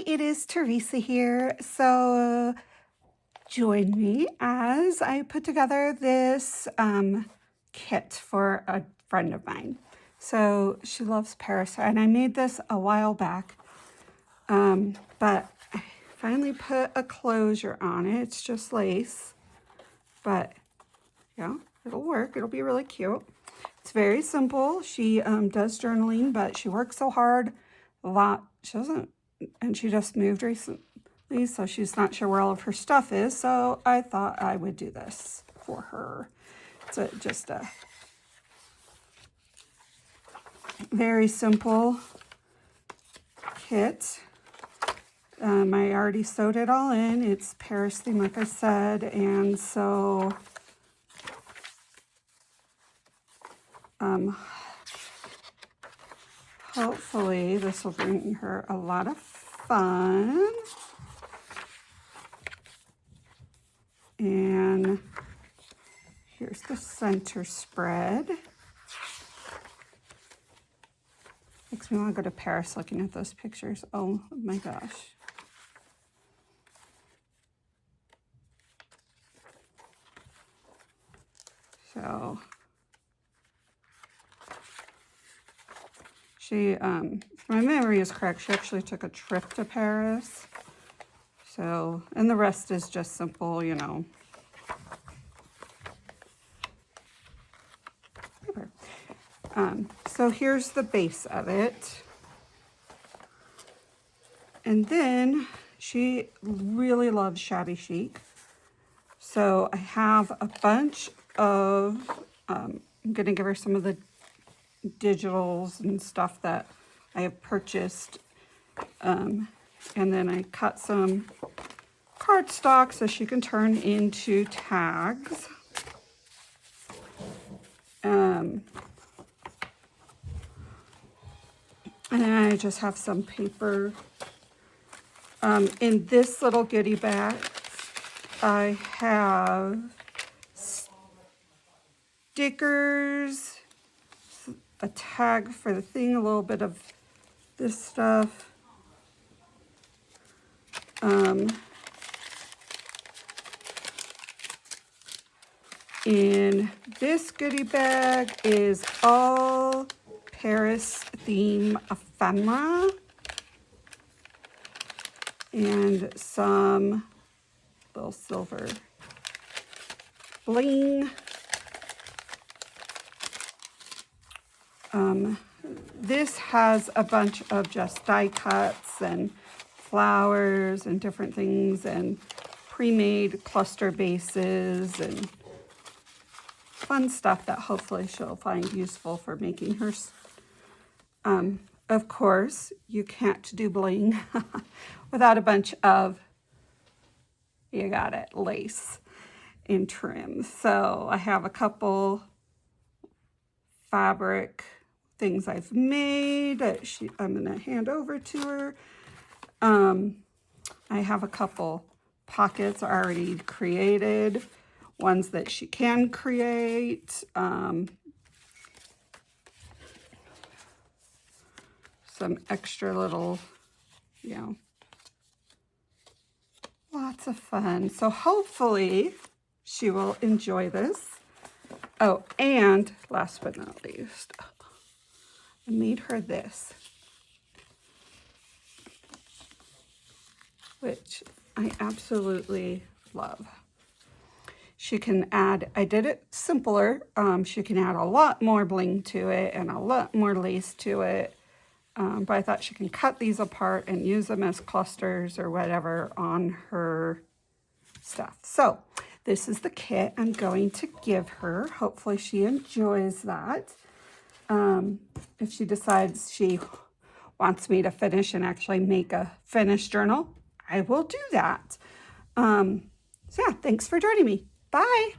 it is Teresa here. So join me as I put together this kit for a friend of mine. So she loves Paris, and I made this a while back, but I finally put a closure on it. It's just lace, but yeah, it'll work. It'll be really cute. It's very simple. She does journaling, but she works so hard a lot. She doesn't, and she just moved recently, so she's not sure where all of her stuff is. So I thought I would do this for her. It's just a very simple kit. I already sewed it all in. It's Paris theme, like I said, and so hopefully this will bring her a lot of fun. And here's the center spread. Makes me want to go to Paris looking at those pictures. Oh my gosh. So she, if my memory is correct, she actually took a trip to Paris. So, and the rest is just simple, you know. So here's the base of it. And then she really loves Shabby Chic. So I have a bunch of, I'm going to give her some of the digitals and stuff that I have purchased. And then I cut some cardstock so she can turn into tags. And then I just have some paper. In this little goodie bag, I have stickers, a tag for the thing, a little bit of this stuff. In this goodie bag is all Paris theme ephemera and some little silver bling. This has a bunch of just die cuts and flowers and different things and pre-made cluster bases and fun stuff that hopefully she'll find useful for making hers. Of course, you can't do bling without a bunch of, you got it, lace and trim. So I have a couple fabric things I've made that I'm going to hand over to her. I have a couple pockets already created, ones that she can create. Some extra little, you know, lots of fun. So hopefully she will enjoy this. Oh, and last but not least, I made her this, which I absolutely love. She can add, I did it simpler. She can add a lot more bling to it and a lot more lace to it. But I thought she can cut these apart and use them as clusters or whatever on her stuff. So this is the kit I'm going to give her. Hopefully she enjoys that. If she decides she wants me to finish and actually make a finished journal, I will do that. So yeah, thanks for joining me. Bye.